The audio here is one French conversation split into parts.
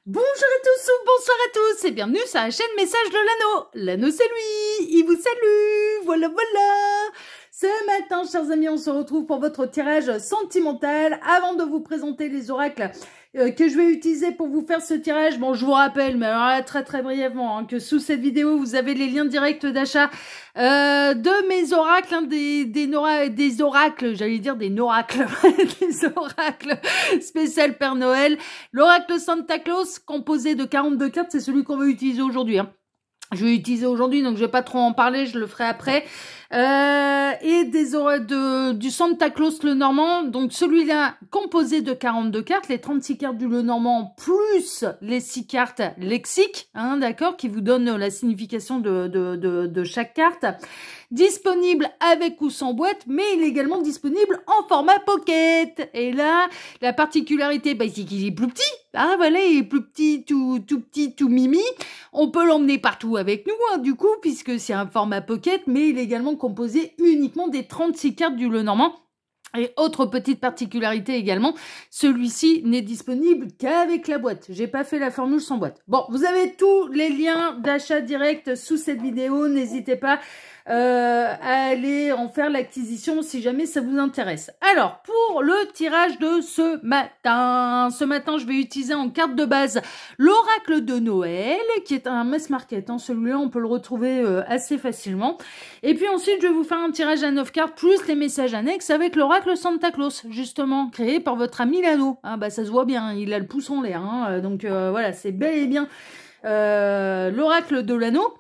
Bonjour à tous ou bonsoir à tous et bienvenue sur la chaîne Message de l'Anneau. L'Anneau c'est lui, il vous salue, voilà. Ce matin, chers amis, on se retrouve pour votre tirage sentimental. Avant de vous présenter les oracles que je vais utiliser pour vous faire ce tirage, bon, je vous rappelle, mais alors là, très brièvement, hein, que sous cette vidéo, vous avez les liens directs d'achat de mes oracles, hein, des oracles, j'allais dire des noracles, des oracles spécial Père Noël. L'oracle Santa Claus, composé de 42 cartes, c'est celui qu'on va utiliser aujourd'hui, hein. Je vais l'utiliser aujourd'hui, donc je vais pas trop en parler, je le ferai après. Et du Santa Claus le Normand, donc celui-là composé de 42 cartes, les 36 cartes du Le Normand plus les 6 cartes lexiques, hein, d'accord, qui vous donnent la signification de chaque carte. Disponible avec ou sans boîte, mais il est également disponible en format pocket. Et là, la particularité, bah, c'est qu'il est plus petit. Ah voilà, il est plus petit, tout petit, tout mimi. On peut l'emmener partout avec nous, hein, du coup, puisque c'est un format pocket, mais il est également composé uniquement des 36 cartes du Le Normand. Et autre petite particularité également, celui-ci n'est disponible qu'avec la boîte. J'ai pas fait la formule sans boîte. Bon, vous avez tous les liens d'achat direct sous cette vidéo. N'hésitez pas à aller en faire l'acquisition si jamais ça vous intéresse. Alors, pour le tirage de ce matin, je vais utiliser en carte de base l'oracle de Noël, qui est un mass market. Hein. Celui-là, on peut le retrouver assez facilement. Et puis ensuite, je vais vous faire un tirage à 9 cartes, plus les messages annexes avec l'oracle Santa Claus, justement, créé par votre ami l'Anneau. Ah, bah, ça se voit bien, il a le pouce en l'air. Hein. Donc, voilà, c'est bel et bien l'oracle de l'Anneau.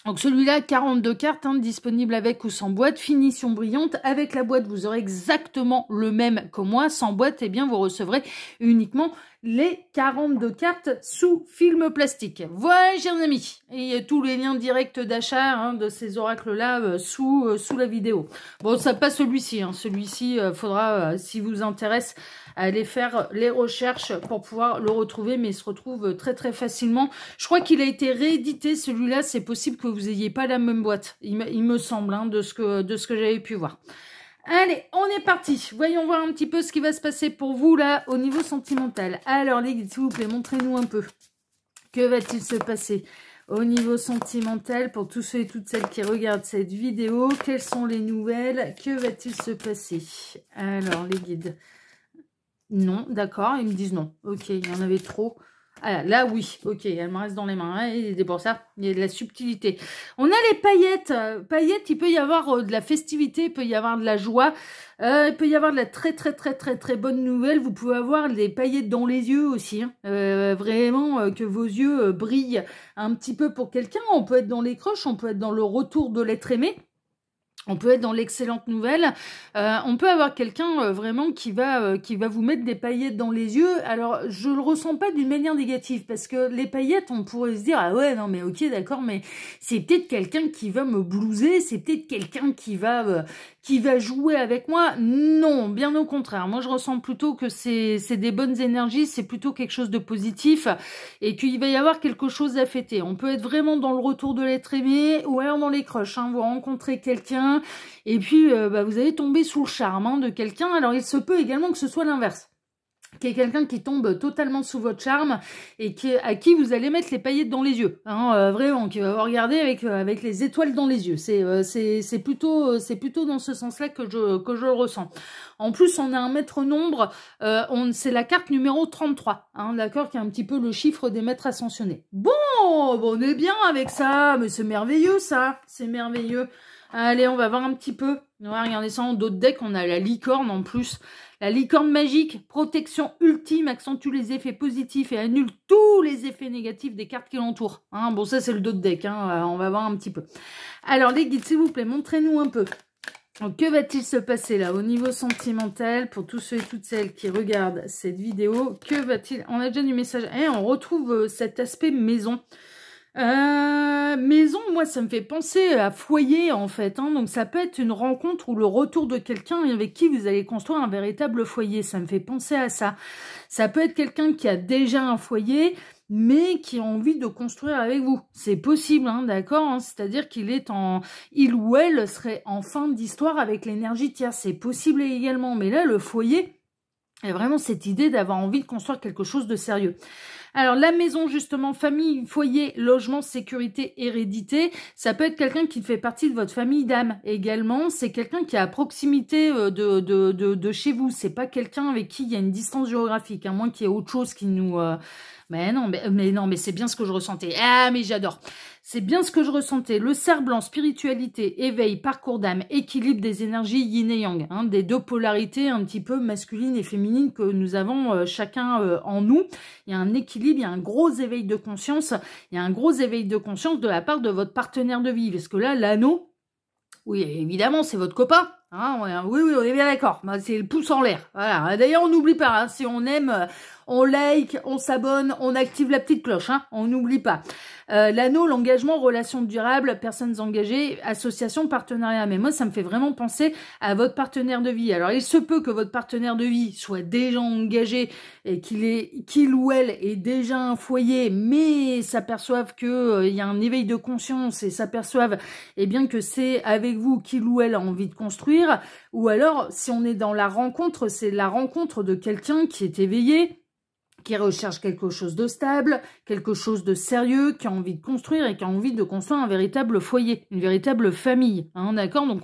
Donc celui-là, 42 cartes, hein, disponible avec ou sans boîte, finition brillante. Avec la boîte, vous aurez exactement le même que moi. Sans boîte, eh bien, vous recevrez uniquement les 42 cartes sous film plastique. Voilà, chers amis. Et il y a tous les liens directs d'achat, hein, de ces oracles-là sous la vidéo. Bon, ça pas celui-ci. Hein. Celui-ci, faudra, si vous intéresse, aller faire les recherches pour pouvoir le retrouver, mais il se retrouve très facilement. Je crois qu'il a été réédité, celui-là. C'est possible que vous ayez pas la même boîte, il me semble, hein, de ce que j'avais pu voir. Allez, on est parti. Voyons voir un petit peu ce qui va se passer pour vous, là, au niveau sentimental. Alors, les guides, s'il vous plaît, montrez-nous un peu. Que va-t-il se passer au niveau sentimental pour tous ceux et toutes celles qui regardent cette vidéo? Quelles sont les nouvelles? Que va-t-il se passer? Alors, les guides... Non, d'accord, ils me disent non. Ok, il y en avait trop. Ah, là, oui, ok, elle me reste dans les mains. Hein, et c'est pour ça, il y a de la subtilité. On a les paillettes. Paillettes, il peut y avoir de la festivité, il peut y avoir de la joie. Il peut y avoir de la très bonne nouvelle. Vous pouvez avoir des paillettes dans les yeux aussi. Hein. Vraiment, que vos yeux brillent un petit peu pour quelqu'un. On peut être dans les croches, on peut être dans le retour de l'être aimé. On peut être dans l'excellente nouvelle. On peut avoir quelqu'un vraiment qui va vous mettre des paillettes dans les yeux. Alors, je le ressens pas d'une manière négative parce que les paillettes, on pourrait se dire ah ouais non mais ok d'accord mais c'est peut-être quelqu'un qui va me blouser, c'est peut-être quelqu'un qui va jouer avec moi. Non, bien au contraire. Moi, je ressens plutôt que c'est des bonnes énergies, c'est plutôt quelque chose de positif et qu'il va y avoir quelque chose à fêter. On peut être vraiment dans le retour de l'être aimé ou alors dans les crushs. Hein. Vous rencontrez quelqu'un et puis vous allez tomber sous le charme, hein, de quelqu'un. Alors, il se peut également que ce soit l'inverse. Qu'il y ait quelqu'un qui tombe totalement sous votre charme et à qui vous allez mettre les paillettes dans les yeux, hein, vraiment, qui va vous regarder avec les étoiles dans les yeux. C'est plutôt dans ce sens-là que je le ressens. En plus, on a un maître nombre, c'est la carte numéro 33, hein, d'accord, qui est un petit peu le chiffre des maîtres ascensionnés. Bon, on est bien avec ça, mais c'est merveilleux ça, c'est merveilleux. Allez, on va voir un petit peu. On va regarder ça en d'autres decks. On a la licorne en plus. La licorne magique, protection ultime, accentue les effets positifs et annule tous les effets négatifs des cartes qui l'entourent. Hein, bon, ça, c'est le d'autres deck. Hein, on va voir un petit peu. Alors, les guides, s'il vous plaît, montrez-nous un peu. Donc, que va-t-il se passer là au niveau sentimental pour tous ceux et toutes celles qui regardent cette vidéo? Que va-t-il... On a déjà du message. Eh, on retrouve cet aspect maison. Maison, moi, ça me fait penser à foyer, en fait. Hein. Donc, ça peut être une rencontre ou le retour de quelqu'un avec qui vous allez construire un véritable foyer. Ça me fait penser à ça. Ça peut être quelqu'un qui a déjà un foyer, mais qui a envie de construire avec vous. C'est possible, hein, d'accord, hein. C'est-à-dire il ou elle serait en fin d'histoire avec l'énergie tierce. C'est possible également. Mais là, le foyer... Il y a vraiment cette idée d'avoir envie de construire quelque chose de sérieux. Alors, la maison, justement, famille, foyer, logement, sécurité, hérédité, ça peut être quelqu'un qui fait partie de votre famille d'âme. Également, c'est quelqu'un qui est à proximité de chez vous. C'est pas quelqu'un avec qui il y a une distance géographique, à moins qu'il y ait autre chose qui nous... Mais non, mais c'est bien ce que je ressentais. Ah, mais j'adore. C'est bien ce que je ressentais. Le cerf blanc, spiritualité, éveil, parcours d'âme, équilibre des énergies yin et yang, hein, des deux polarités un petit peu masculines et féminines que nous avons chacun en nous. Il y a un équilibre, il y a un gros éveil de conscience. Il y a un gros éveil de conscience de la part de votre partenaire de vie. Parce que là, l'anneau, oui, évidemment, c'est votre copain. Hein, oui, on est bien d'accord. C'est le pouce en l'air. Voilà. D'ailleurs, on n'oublie pas, hein, si on aime, on like, on s'abonne, on active la petite cloche. Hein, on n'oublie pas. L'anneau, l'engagement, relations durables, personnes engagées, association, partenariat. Mais moi, ça me fait vraiment penser à votre partenaire de vie. Alors, il se peut que votre partenaire de vie soit déjà engagé et qu'il ou elle ait déjà un foyer, mais s'aperçoivent que il y a un éveil de conscience et s'aperçoivent bien que c'est avec vous qu'il ou elle a envie de construire. Ou alors, si on est dans la rencontre, c'est la rencontre de quelqu'un qui est éveillé, qui recherche quelque chose de stable, quelque chose de sérieux, qui a envie de construire et qui a envie de construire un véritable foyer, une véritable famille. Hein, d'accord? Donc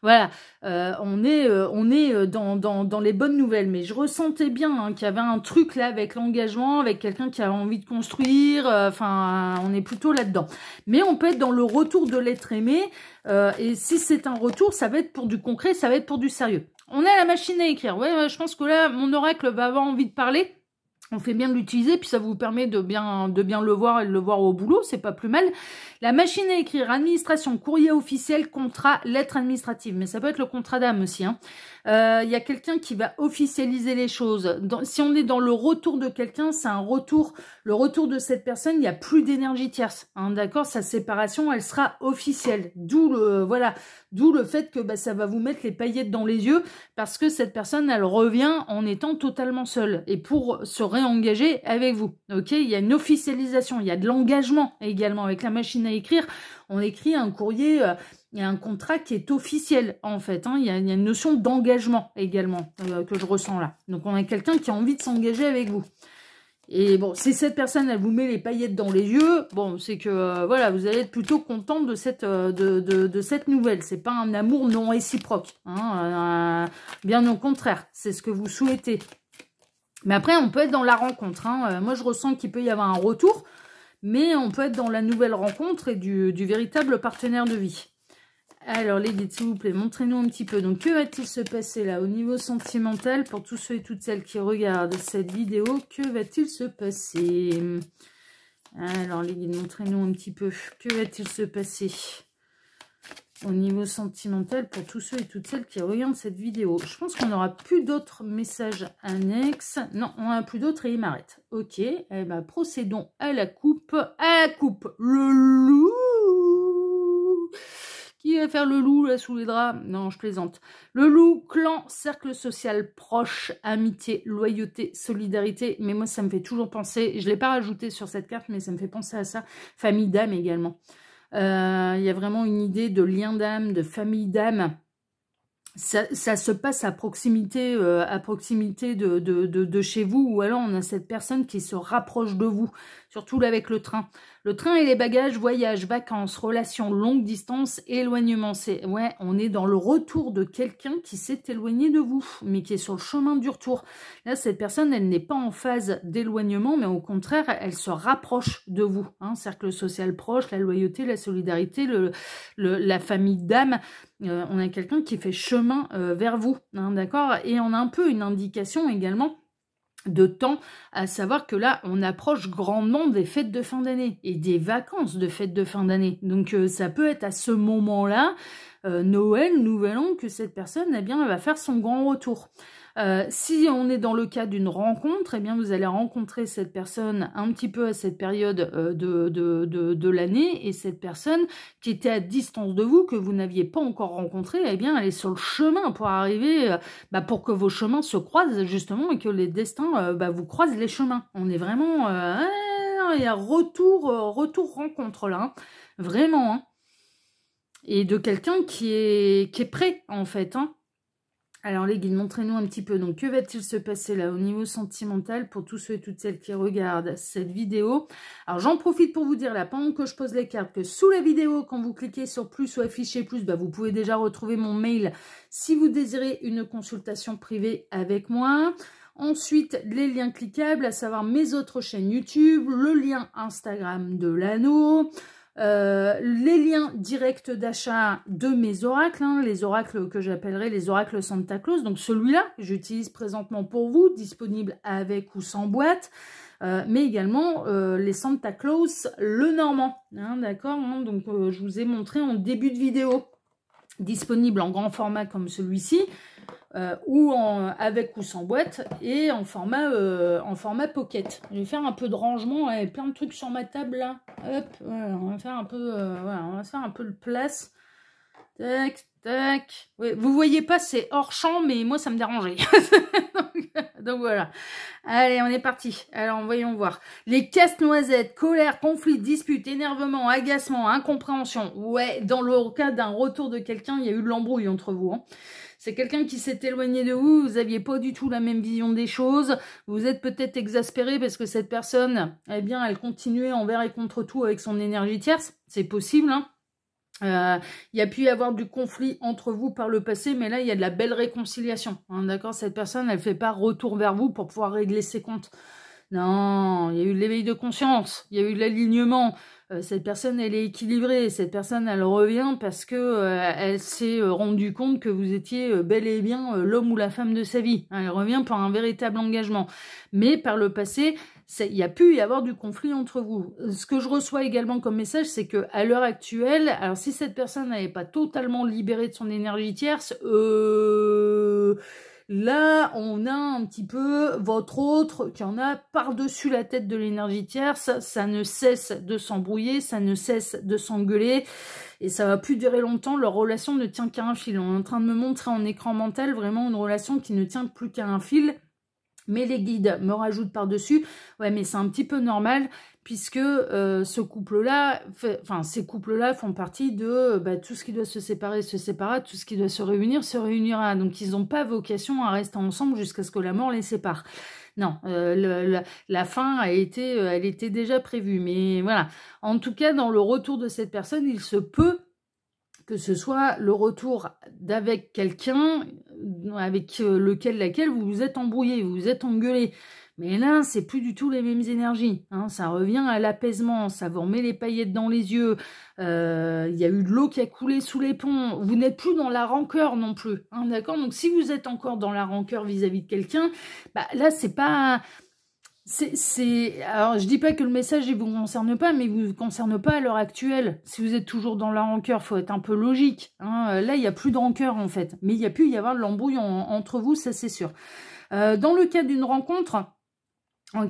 voilà, on est dans les bonnes nouvelles. Mais je ressentais bien qu'il y avait un truc là avec l'engagement, avec quelqu'un qui a envie de construire. Enfin, on est plutôt là-dedans. Mais on peut être dans le retour de l'être aimé. Et si c'est un retour, ça va être pour du concret, ça va être pour du sérieux. On a la machine à écrire. Ouais, je pense que là, mon oracle va avoir envie de parler. On fait bien de l'utiliser, puis ça vous permet de bien le voir et de le voir au boulot, c'est pas plus mal. La machine à écrire, administration, courrier officiel, contrat, lettre administrative. Mais ça peut être le contrat d'âme aussi. Hein. Il y a quelqu'un qui va officialiser les choses. Si on est dans le retour de quelqu'un, c'est un retour. Le retour de cette personne, il n'y a plus d'énergie tierce. Hein, d'accord? Sa séparation, elle sera officielle. D'où le fait que ça va vous mettre les paillettes dans les yeux parce que cette personne, elle revient en étant totalement seule et pour se réengager avec vous. Ok? Il y a une officialisation, il y a de l'engagement également. Avec la machine à écrire, on écrit un courrier... il y a un contrat qui est officiel, en fait. Hein. Il y a une notion d'engagement également que je ressens là. Donc, on a quelqu'un qui a envie de s'engager avec vous. Et bon, si cette personne, elle vous met les paillettes dans les yeux, bon, c'est que, voilà, vous allez être plutôt content de cette nouvelle. C'est pas un amour non réciproque. Hein. Bien au contraire, c'est ce que vous souhaitez. Mais après, on peut être dans la rencontre. Hein. Moi, je ressens qu'il peut y avoir un retour, mais on peut être dans la nouvelle rencontre et du véritable partenaire de vie. Alors, les guides, s'il vous plaît, montrez-nous un petit peu. Donc, que va-t-il se passer là au niveau sentimental pour tous ceux et toutes celles qui regardent cette vidéo? Que va-t-il se passer? Alors, les guides, montrez-nous un petit peu. Que va-t-il se passer au niveau sentimental pour tous ceux et toutes celles qui regardent cette vidéo? Je pense qu'on n'aura plus d'autres messages annexes. Non, on n'a plus d'autres et il m'arrête. Ok, eh ben, procédons à la coupe. À la coupe, le loup. Qui va faire le loup là sous les draps? Non, je plaisante. Le loup, clan, cercle social proche, amitié, loyauté, solidarité. Mais moi, ça me fait toujours penser, je ne l'ai pas rajouté sur cette carte, mais ça me fait penser à ça. Famille d'âme également. Il y a vraiment une idée de lien d'âme, de famille d'âme. Ça se passe à proximité de chez vous, ou alors on a cette personne qui se rapproche de vous, surtout là avec le train. Le train et les bagages, voyage, vacances, relations, longue distance, éloignement. Ouais, on est dans le retour de quelqu'un qui s'est éloigné de vous, mais qui est sur le chemin du retour. Là, cette personne, elle n'est pas en phase d'éloignement, mais au contraire, elle se rapproche de vous. Hein, cercle social proche, la loyauté, la solidarité, la famille d'âme. On a quelqu'un qui fait chemin vers vous, hein, d'accord? Et on a un peu une indication également de temps, à savoir que là, on approche grandement des fêtes de fin d'année et des vacances de fêtes de fin d'année. Donc, ça peut être à ce moment-là, Noël, Nouvel An, que cette personne, eh bien, elle va faire son grand retour. Si on est dans le cas d'une rencontre, eh bien vous allez rencontrer cette personne un petit peu à cette période de l'année, et cette personne qui était à distance de vous, que vous n'aviez pas encore rencontrée, eh bien elle est sur le chemin pour arriver, pour que vos chemins se croisent justement et que les destins vous croisent les chemins. On est vraiment, il y a retour rencontre là, hein. Vraiment, hein. Et de quelqu'un qui est prêt en fait, hein. Alors les guides, montrez-nous un petit peu. Donc que va-t-il se passer là au niveau sentimental pour tous ceux et toutes celles qui regardent cette vidéo? Alors j'en profite pour vous dire là, pendant que je pose les cartes, que sous la vidéo, quand vous cliquez sur plus ou afficher plus, bah, vous pouvez déjà retrouver mon mail si vous désirez une consultation privée avec moi. Ensuite, les liens cliquables, à savoir mes autres chaînes YouTube, le lien Instagram de l'anneau, les liens directs d'achat de mes oracles, hein, les oracles que j'appellerai les oracles Santa Claus. Donc celui-là, j'utilise présentement pour vous, disponible avec ou sans boîte, mais également les Santa Claus le normand, hein, d'accord, hein, donc je vous ai montré en début de vidéo, disponible en grand format comme celui-ci, ou avec ou sans boîte, et en format pocket. Je vais faire un peu de rangement avec plein de trucs sur ma table là. Hop, voilà, on va faire un peu, voilà, on va faire un peu de place. Tac, tac. Oui, vous voyez pas, c'est hors champ, mais moi ça me dérangeait. donc voilà. Allez, on est parti. Alors voyons voir. Les casse-noisettes, colère, conflit, dispute, énervement, agacement, incompréhension. Ouais, dans le cas d'un retour de quelqu'un, il y a eu de l'embrouille entre vous, hein. C'est quelqu'un qui s'est éloigné de vous, vous n'aviez pas du tout la même vision des choses, vous êtes peut-être exaspéré parce que cette personne, eh bien, elle continuait envers et contre tout avec son énergie tierce, c'est possible, hein. Il y a pu y avoir du conflit entre vous par le passé, mais là, il y a de la belle réconciliation, hein, d'accord? Cette personne, elle ne fait pas retour vers vous pour pouvoir régler ses comptes. Non, il y a eu de l'éveil de conscience, il y a eu de l'alignement. Cette personne, elle est équilibrée. Cette personne, elle revient parce que elle s'est rendue compte que vous étiez bel et bien l'homme ou la femme de sa vie. Elle revient pour un véritable engagement. Mais par le passé, il y a pu y avoir du conflit entre vous. Ce que je reçois également comme message, c'est que à l'heure actuelle, alors si cette personne n'avait pas totalement libéré de son énergie tierce, là, on a un petit peu votre autre qui en a par-dessus la tête de l'énergie tierce. Ça ne cesse de s'embrouiller, ça ne cesse de s'engueuler. Et ça va plus durer longtemps. Leur relation ne tient qu'à un fil. On est en train de me montrer en écran mental vraiment une relation qui ne tient plus qu'à un fil. Mais les guides me rajoutent par-dessus. Ouais, mais c'est un petit peu normal puisque ce couple-là, enfin ces couples-là font partie de tout ce qui doit se séparer se séparera, tout ce qui doit se réunira. Donc ils n'ont pas vocation à rester ensemble jusqu'à ce que la mort les sépare. Non, la fin elle était déjà prévue. Mais voilà, en tout cas dans le retour de cette personne, il se peut que ce soit le retour d'avec quelqu'un avec laquelle vous vous êtes embrouillé, vous vous êtes engueulé. Mais là, c'est plus du tout les mêmes énergies, hein. Ça revient à l'apaisement, ça vous remet les paillettes dans les yeux. Il y a eu de l'eau qui a coulé sous les ponts. Vous n'êtes plus dans la rancœur non plus, hein, d'accord? Donc si vous êtes encore dans la rancœur vis-à-vis de quelqu'un, là, c'est pas... Alors, je dis pas que le message ne vous concerne pas, mais il ne vous concerne pas à l'heure actuelle. Si vous êtes toujours dans la rancœur, faut être un peu logique, hein. Là, il n'y a plus de rancœur, en fait. Mais il y a pu y avoir de l'embrouille entre vous, ça, c'est sûr. Dans le cas d'une rencontre,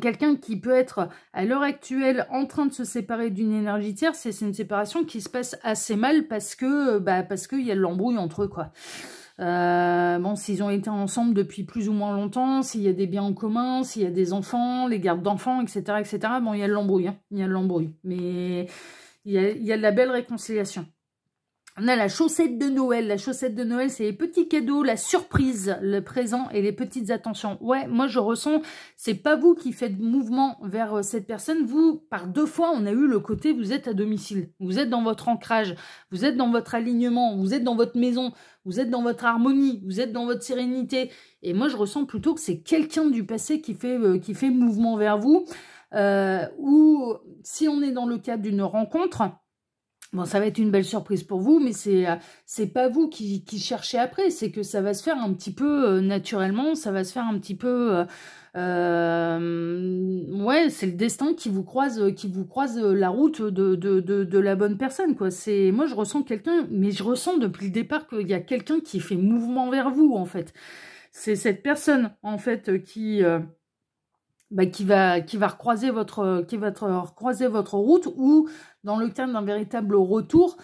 quelqu'un qui peut être, à l'heure actuelle, en train de se séparer d'une énergie tierce, c'est une séparation qui se passe assez mal parce que y a de l'embrouille entre eux, quoi. Bon, s'ils ont été ensemble depuis plus ou moins longtemps, s'il y a des biens en commun, s'il y a des enfants, les gardes d'enfants, etc., etc., bon, il y a de l'embrouille, hein, il y a de l'embrouille, mais il y a de la belle réconciliation. On a la chaussette de Noël. La chaussette de Noël, c'est les petits cadeaux, la surprise, le présent et les petites attentions. Ouais, moi je ressens, c'est pas vous qui faites mouvement vers cette personne. Vous, par 2 fois, on a eu le côté, vous êtes à domicile. Vous êtes dans votre ancrage, vous êtes dans votre alignement, vous êtes dans votre maison, vous êtes dans votre harmonie, vous êtes dans votre sérénité. Et moi, je ressens plutôt que c'est quelqu'un du passé qui fait mouvement vers vous. Ou si on est dans le cadre d'une rencontre... Bon, ça va être une belle surprise pour vous, mais c'est pas vous qui cherchez après, c'est que ça va se faire un petit peu naturellement, ça va se faire un petit peu... ouais, c'est le destin qui vous croise la route de la bonne personne, quoi. Moi, je ressens quelqu'un, mais je ressens depuis le départ qu'il y a quelqu'un qui fait mouvement vers vous, en fait. C'est cette personne, en fait, qui va recroiser votre route, ou dans le cadre d'un véritable retour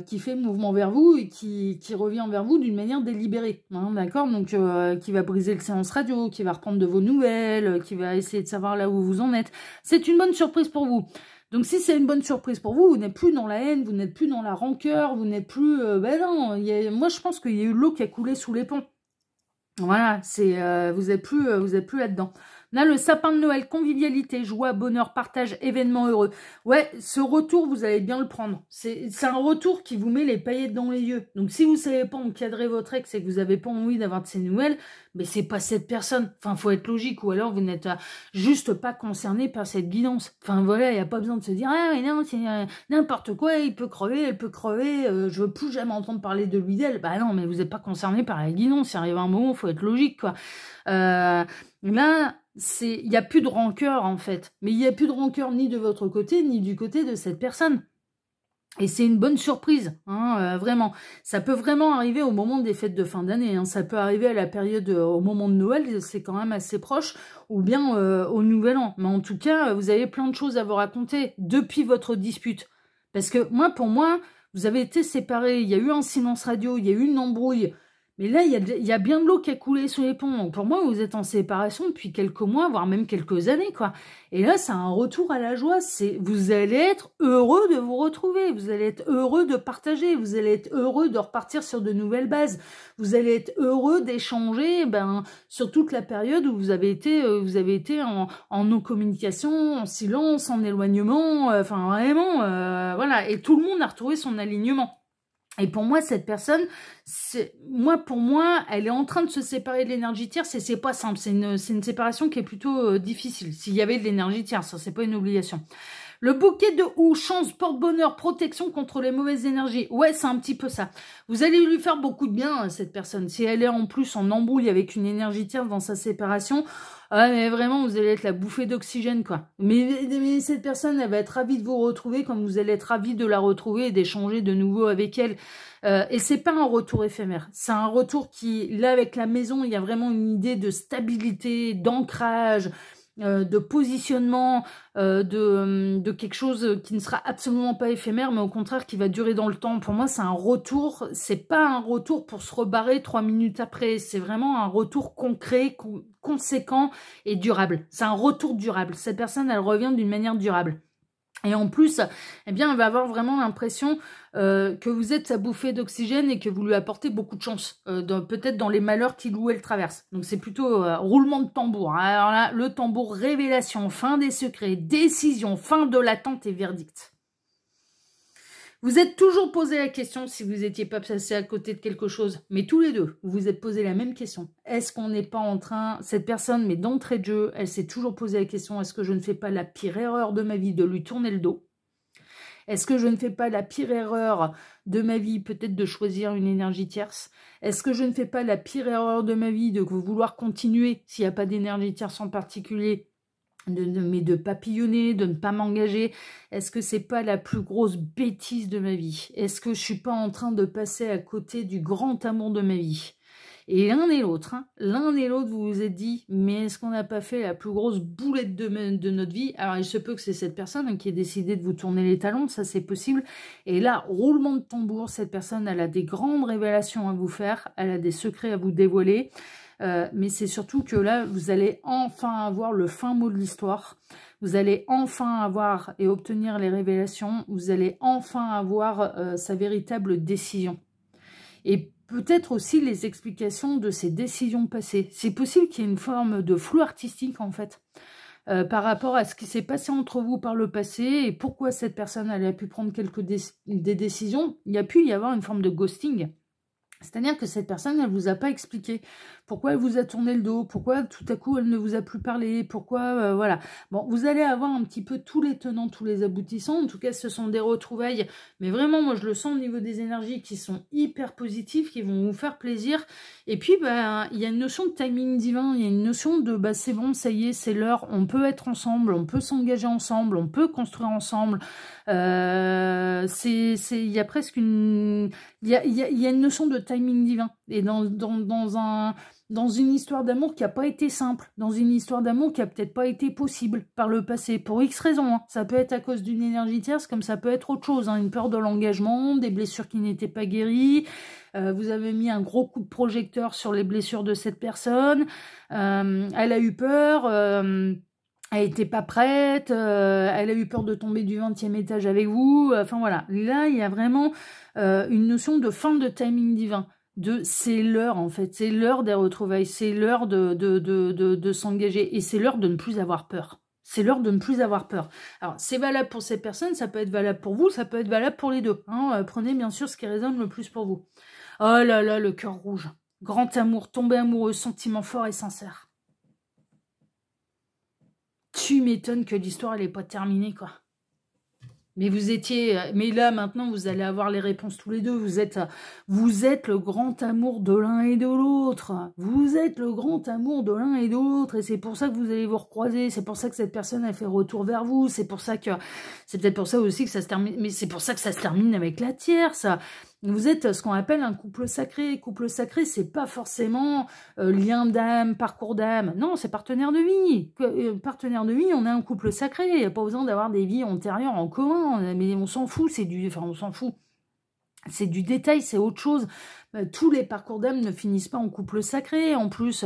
qui fait mouvement vers vous et qui revient vers vous d'une manière délibérée, hein, d'accord? Donc qui va briser le silence radio, qui va reprendre de vos nouvelles, qui va essayer de savoir là où vous en êtes. C'est une bonne surprise pour vous. Donc si c'est une bonne surprise pour vous, vous n'êtes plus dans la haine, vous n'êtes plus dans la rancœur, vous n'êtes plus... non, moi je pense qu'il y a eu l'eau qui a coulé sous les ponts. Voilà, c'est vous êtes plus là-dedans. Là, le sapin de Noël, convivialité, joie, bonheur, partage, événement heureux. Ouais, ce retour, vous allez bien le prendre. C'est un retour qui vous met les paillettes dans les yeux. Donc, si vous savez pas encadrer votre ex et que vous avez pas envie d'avoir de ces nouvelles, mais c'est pas cette personne. Enfin, faut être logique, ou alors vous n'êtes juste pas concerné par cette guidance. Enfin, voilà, il n'y a pas besoin de se dire, ah, mais non, c'est n'importe quoi, il peut crever, elle peut crever, je veux plus jamais entendre parler de lui, d'elle. Bah non, mais vous n'êtes pas concerné par la guidance. Il arrive un moment, faut être logique, quoi. Là, il n'y a plus de rancœur, en fait. Mais il n'y a plus de rancœur ni de votre côté, ni du côté de cette personne. Et c'est une bonne surprise, hein, vraiment. Ça peut vraiment arriver au moment des fêtes de fin d'année. Hein. Ça peut arriver à la période, au moment de Noël, c'est quand même assez proche, ou bien au Nouvel An. Mais en tout cas, vous avez plein de choses à vous raconter depuis votre dispute. Parce que moi, pour moi, vous avez été séparés, il y a eu un silence radio, il y a eu une embrouille. Mais là, il y a bien de l'eau qui a coulé sous les ponts. Donc pour moi, vous êtes en séparation depuis quelques mois, voire même quelques années, quoi. Et là, c'est un retour à la joie. Vous allez être heureux de vous retrouver. Vous allez être heureux de partager. Vous allez être heureux de repartir sur de nouvelles bases. Vous allez être heureux d'échanger, sur toute la période où vous avez été en non-communication, en silence, en éloignement. Enfin, vraiment, voilà. Et tout le monde a retrouvé son alignement. Et pour moi, cette personne, pour moi, elle est en train de se séparer de l'énergie tierce et c'est pas simple. C'est une séparation qui est plutôt difficile. S'il y avait de l'énergie tierce, ça, c'est pas une obligation. Le bouquet de houx, chance, porte-bonheur, protection contre les mauvaises énergies. Ouais, c'est un petit peu ça. Vous allez lui faire beaucoup de bien à cette personne. Si elle est en plus en embrouille avec une énergie tierce dans sa séparation, mais vraiment, vous allez être la bouffée d'oxygène, quoi. Mais cette personne, elle va être ravie de vous retrouver, comme vous allez être ravi de la retrouver et d'échanger de nouveau avec elle. Et c'est pas un retour éphémère. C'est un retour qui, là, avec la maison, il y a vraiment une idée de stabilité, d'ancrage, de positionnement, de quelque chose qui ne sera absolument pas éphémère, mais au contraire qui va durer dans le temps. Pour moi, c'est un retour, c'est pas un retour pour se rebarrer 3 minutes après, c'est vraiment un retour concret, conséquent et durable. C'est un retour durable. Cette personne, elle revient d'une manière durable. Et en plus, eh bien, elle va avoir vraiment l'impression que vous êtes sa bouffée d'oxygène et que vous lui apportez beaucoup de chance, peut-être dans les malheurs qu'il ou elle traverse. Donc c'est plutôt roulement de tambour. Hein. Alors là, le tambour, révélation, fin des secrets, décision, fin de l'attente et verdict. Vous êtes toujours posé la question si vous n'étiez pas passé à côté de quelque chose, mais tous les deux, vous vous êtes posé la même question. Est-ce qu'on n'est pas en train, cette personne, mais d'entrée de jeu, elle s'est toujours posé la question, est-ce que je ne fais pas la pire erreur de ma vie de lui tourner le dos? Est-ce que je ne fais pas la pire erreur de ma vie, peut-être de choisir une énergie tierce? Est-ce que je ne fais pas la pire erreur de ma vie de vouloir continuer, s'il n'y a pas d'énergie tierce en particulier, mais de papillonner, de ne pas m'engager? Est-ce que c'est pas la plus grosse bêtise de ma vie? Est-ce que je suis pas en train de passer à côté du grand amour de ma vie? Et l'un et l'autre, l'un et l'autre, vous vous êtes dit, mais est-ce qu'on n'a pas fait la plus grosse boulette de notre vie? Alors, il se peut que c'est cette personne qui ait décidé de vous tourner les talons, ça c'est possible. Et là, roulement de tambour, cette personne, elle a des grandes révélations à vous faire, elle a des secrets à vous dévoiler. Mais c'est surtout que là, vous allez enfin avoir le fin mot de l'histoire. Vous allez enfin avoir et obtenir les révélations. Vous allez enfin avoir sa véritable décision. Et peut-être aussi les explications de ces décisions passées. C'est possible qu'il y ait une forme de flou artistique, en fait, par rapport à ce qui s'est passé entre vous par le passé et pourquoi cette personne elle a pu prendre des décisions. Il y a pu y avoir une forme de ghosting. C'est-à-dire que cette personne, elle ne vous a pas expliqué pourquoi elle vous a tourné le dos, pourquoi tout à coup elle ne vous a plus parlé, pourquoi, voilà. Bon, vous allez avoir un petit peu tous les tenants, tous les aboutissants. En tout cas, ce sont des retrouvailles. Mais vraiment, moi, je le sens au niveau des énergies qui sont hyper positives, qui vont vous faire plaisir. Et puis, il y a une notion de timing divin, il y a une notion de, c'est bon, ça y est, c'est l'heure, on peut être ensemble, on peut s'engager ensemble, on peut construire ensemble. Il y a presque une... Il y a une notion de timing divin. Et dans une histoire d'amour qui n'a pas été simple, dans une histoire d'amour qui n'a peut-être pas été possible par le passé, pour X raisons. Ça peut être à cause d'une énergie tierce, comme ça peut être autre chose. Une peur de l'engagement, des blessures qui n'étaient pas guéries. Vous avez mis un gros coup de projecteur sur les blessures de cette personne. Elle a eu peur... elle n'était pas prête, elle a eu peur de tomber du 20e étage avec vous. Enfin voilà, là il y a vraiment une notion de fin de timing divin. c'est l'heure en fait, c'est l'heure des retrouvailles, c'est l'heure de s'engager et c'est l'heure de ne plus avoir peur. C'est l'heure de ne plus avoir peur. Alors, c'est valable pour cette personne, ça peut être valable pour vous, ça peut être valable pour les deux. Hein. Prenez bien sûr ce qui résonne le plus pour vous. Oh là là, le cœur rouge. Grand amour, tomber amoureux, sentiment fort et sincère. Tu m'étonnes que l'histoire, elle n'est pas terminée, quoi. Mais vous étiez... Mais là, maintenant, vous allez avoir les réponses tous les deux. Vous êtes le grand amour de l'un et de l'autre. Vous êtes le grand amour de l'un et de l'autre. Et c'est pour ça que vous allez vous recroiser. C'est pour ça que cette personne a fait retour vers vous. C'est pour ça que... C'est peut-être pour ça aussi que ça se termine... Mais c'est pour ça que ça se termine avec la tierce. Vous êtes ce qu'on appelle un couple sacré. Couple sacré, c'est pas forcément lien d'âme, parcours d'âme. Non, c'est partenaire de vie. Partenaire de vie, on est un couple sacré. Il n'y a pas besoin d'avoir des vies antérieures en commun. Mais on s'en fout, c'est du... Enfin, on s'en fout. C'est du détail, c'est autre chose. Tous les parcours d'âme ne finissent pas en couple sacré. En plus,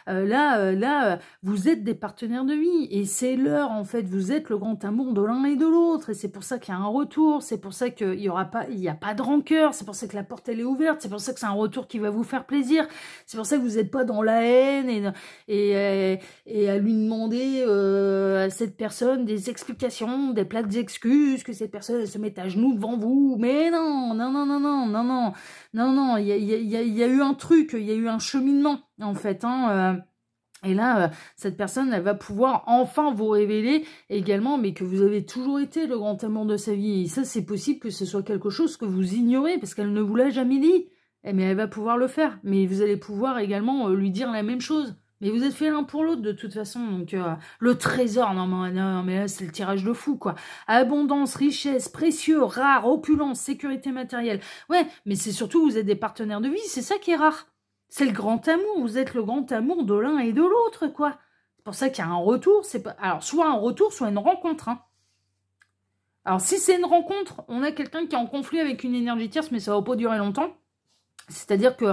là, vous êtes des partenaires de vie. Et c'est l'heure, en fait. Vous êtes le grand amour de l'un et de l'autre. Et c'est pour ça qu'il y a un retour. C'est pour ça qu'il n'y a pas de rancœur. C'est pour ça que la porte, elle est ouverte. C'est pour ça que c'est un retour qui va vous faire plaisir. C'est pour ça que vous n'êtes pas dans la haine et à lui demander à cette personne des explications, des plates excuses, que cette personne elle se mette à genoux devant vous. Mais non, non, non, non, non, non, non. Non, non, il y a eu un truc, il y a eu un cheminement, en fait. Hein, et là, cette personne, elle va pouvoir enfin vous révéler également, mais que vous avez toujours été le grand amour de sa vie. Et ça, c'est possible que ce soit quelque chose que vous ignorez, parce qu'elle ne vous l'a jamais dit. Mais elle va pouvoir le faire. Mais vous allez pouvoir également lui dire la même chose. Mais vous êtes fait l'un pour l'autre de toute façon. Donc le trésor, non mais là c'est le tirage de fou quoi. Abondance, richesse, précieux, rare, opulence, sécurité matérielle. Ouais, mais c'est surtout vous êtes des partenaires de vie, c'est ça qui est rare. C'est le grand amour, vous êtes le grand amour de l'un et de l'autre quoi. C'est pour ça qu'il y a un retour, c'est pas alors soit un retour, soit une rencontre. Hein. Alors si c'est une rencontre, on a quelqu'un qui est en conflit avec une énergie tierce, mais ça va pas durer longtemps. C'est-à-dire que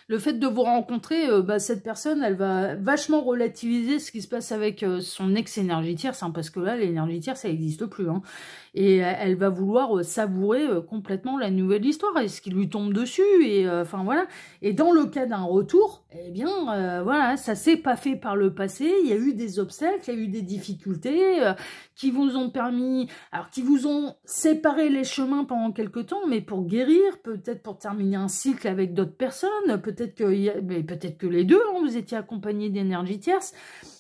le fait de vous rencontrer, cette personne, elle va vachement relativiser ce qui se passe avec son ex-énergie tierce, hein, parce que là, l'énergie tierce, ça n'existe plus. Hein, et elle va vouloir savourer complètement la nouvelle histoire et ce qui lui tombe dessus. Et enfin voilà. Et dans le cas d'un retour, eh bien, voilà, ça s'est pas fait par le passé. Il y a eu des obstacles, il y a eu des difficultés qui vous ont permis, alors qui vous ont séparé les chemins pendant quelque temps, mais pour guérir, peut-être pour terminer un cycle avec d'autres personnes, peut-être que les deux, hein, vous étiez accompagnés d'énergie tierce,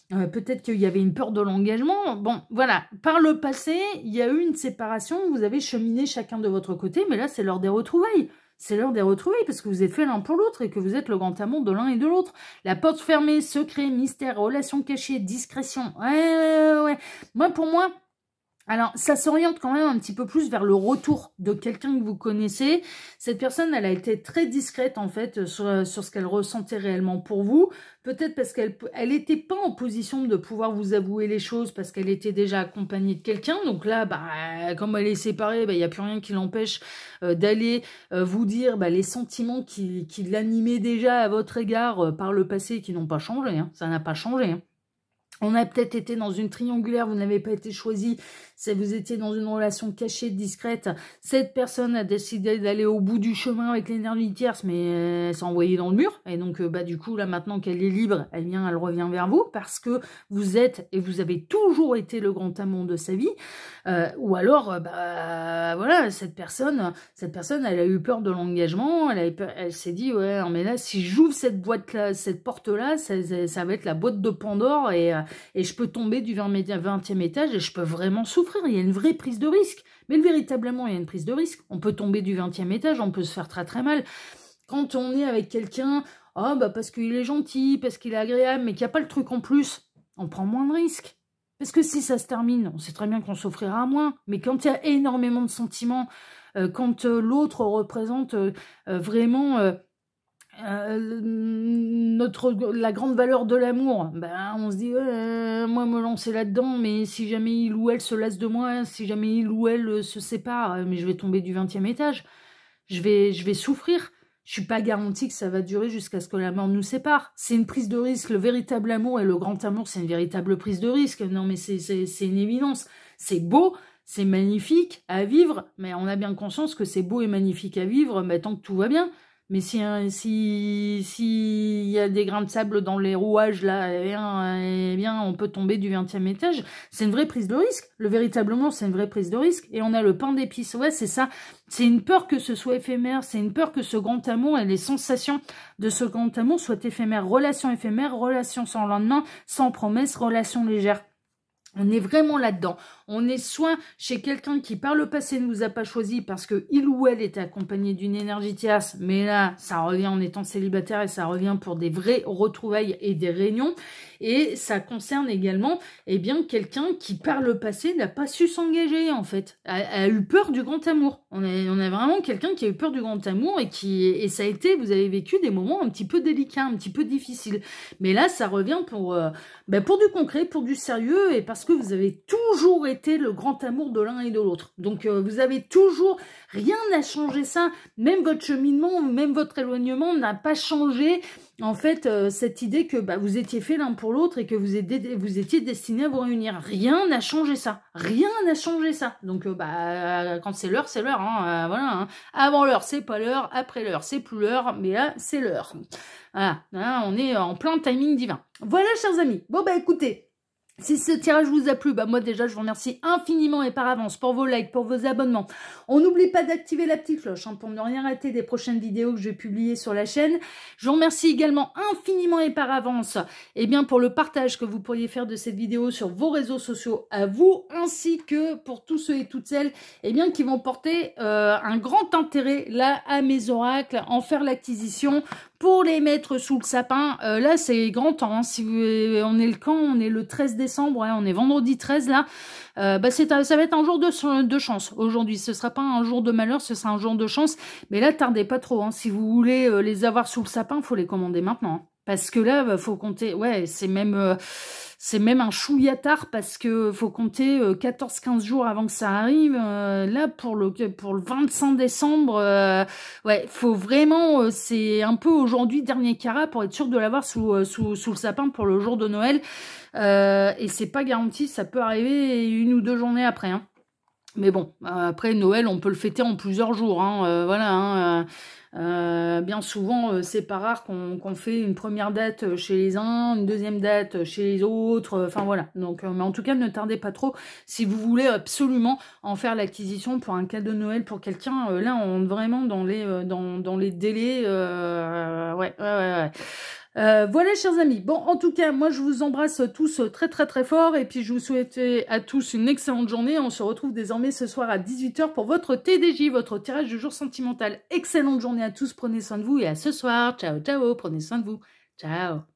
peut-être qu'il y avait une peur de l'engagement. Bon, voilà, par le passé, il y a eu une séparation, vous avez cheminé chacun de votre côté, mais là, c'est l'heure des retrouvailles. C'est l'heure des retrouvailles parce que vous êtes fait l'un pour l'autre et que vous êtes le grand amour de l'un et de l'autre. La porte fermée, secret, mystère, relation cachée, discrétion. Ouais. Pour moi, alors, ça s'oriente quand même un petit peu plus vers le retour de quelqu'un que vous connaissez. Cette personne, elle a été très discrète, en fait, sur ce qu'elle ressentait réellement pour vous. Peut-être parce qu'elle n'était pas en position de pouvoir vous avouer les choses parce qu'elle était déjà accompagnée de quelqu'un. Donc là, comme elle est séparée, il n'y a plus rien qui l'empêche d'aller vous dire les sentiments qui l'animaient déjà à votre égard par le passé qui n'ont pas changé. Hein. Ça n'a pas changé. Hein. On a peut-être été dans une triangulaire, vous n'avez pas été choisi, vous étiez dans une relation cachée, discrète. Cette personne a décidé d'aller au bout du chemin avec l'énergie tierce, mais elle s'est envoyée dans le mur. Et donc, du coup, là, maintenant qu'elle est libre, elle revient vers vous parce que vous êtes et vous avez toujours été le grand amour de sa vie. Ou alors, voilà, cette personne, elle a eu peur de l'engagement. Elle s'est dit, ouais, non, mais là, si j'ouvre cette boîte-là, cette porte-là, ça va être la boîte de Pandore et je peux tomber du 20e étage et je peux vraiment souffrir. Il y a une vraie prise de risque. Mais véritablement, il y a une prise de risque. On peut tomber du 20e étage, on peut se faire très très mal. Quand on est avec quelqu'un, parce qu'il est gentil, parce qu'il est agréable, mais qu'il n'y a pas le truc en plus, on prend moins de risques. Parce que si ça se termine, on sait très bien qu'on s'offrira moins. Mais quand il y a énormément de sentiments, quand l'autre représente vraiment... la grande valeur de l'amour, on se dit moi me lancer là-dedans, mais si jamais il ou elle se lasse de moi, si jamais il ou elle se sépare, mais je vais tomber du 20e étage, je vais souffrir. Je suis pas garantie que ça va durer jusqu'à ce que la mort nous sépare. C'est une prise de risque. Le véritable amour et le grand amour, c'est une véritable prise de risque. Non mais c'est une évidence. C'est beau, c'est magnifique à vivre, mais on a bien conscience que c'est beau et magnifique à vivre tant que tout va bien. Mais si y a des grains de sable dans les rouages, là, eh bien, on peut tomber du 20e étage. C'est une vraie prise de risque. Le véritable amour, c'est une vraie prise de risque. Et on a le pain d'épices. Ouais, c'est ça. C'est une peur que ce soit éphémère. C'est une peur que ce grand amour et les sensations de ce grand amour soient éphémères. Relation éphémère, relation sans lendemain, sans promesse, relation légère. On est vraiment là-dedans. On est soit chez quelqu'un qui par le passé ne vous a pas choisi parce que il ou elle était accompagné d'une énergie tierce, mais là, ça revient en étant célibataire et ça revient pour des vraies retrouvailles et des réunions. Et ça concerne également, eh bien, quelqu'un qui par le passé n'a pas su s'engager, en fait, a eu peur du grand amour. On a vraiment quelqu'un qui a eu peur du grand amour et ça a été, vous avez vécu des moments un petit peu délicats, un petit peu difficiles. Mais là, ça revient pour du concret, pour du sérieux et parce que vous avez toujours été le grand amour de l'un et de l'autre. Donc, vous avez toujours, rien n'a changé ça. Même votre cheminement, même votre éloignement n'a pas changé. En fait, cette idée que vous étiez fait l'un pour l'autre et que vous étiez destinés à vous réunir. Rien n'a changé ça. Rien n'a changé ça. Donc, quand c'est l'heure, c'est l'heure. Hein, voilà. Hein. Avant l'heure, c'est pas l'heure. Après l'heure, c'est plus l'heure. Mais là, c'est l'heure. Voilà. Là, on est en plein timing divin. Voilà, chers amis. Bon, écoutez. Si ce tirage vous a plu, moi déjà je vous remercie infiniment et par avance pour vos likes, pour vos abonnements. On n'oublie pas d'activer la petite cloche pour ne rien rater des prochaines vidéos que je vais publier sur la chaîne. Je vous remercie également infiniment et par avance pour le partage que vous pourriez faire de cette vidéo sur vos réseaux sociaux à vous, ainsi que pour tous ceux et toutes celles qui vont porter un grand intérêt là à mes oracles, en faire l'acquisition pour les mettre sous le sapin. Là c'est grand temps, hein. Si on est le 13 décembre, on est vendredi 13 là, ça va être un jour de chance aujourd'hui. Ce sera pas un jour de malheur, ce sera un jour de chance. Mais là, tardez pas trop. Hein. Si vous voulez les avoir sous le sapin, faut les commander maintenant. Hein. Parce que là, faut compter. Ouais, c'est même un chouïa tard parce que faut compter 14-15 jours avant que ça arrive. Là, pour le 25 décembre, faut vraiment. C'est un peu aujourd'hui dernier carat pour être sûr de l'avoir sous le sapin pour le jour de Noël. Et c'est pas garanti, ça peut arriver 1 ou 2 journées après. Hein. Mais bon, après Noël, on peut le fêter en plusieurs jours. Hein, voilà. Hein, bien souvent, c'est pas rare qu'on fait une première date chez les uns, une deuxième date chez les autres. Enfin voilà. Donc, mais en tout cas, ne tardez pas trop si vous voulez absolument en faire l'acquisition pour un cadeau de Noël pour quelqu'un. Là, on est vraiment dans les délais. Ouais. Voilà, chers amis. Bon, en tout cas, moi, je vous embrasse tous très, très, très fort. Et puis, je vous souhaite à tous une excellente journée. On se retrouve désormais ce soir à 18 h pour votre TDJ, votre tirage du jour sentimental. Excellente journée à tous. Prenez soin de vous et à ce soir. Ciao, ciao. Prenez soin de vous. Ciao.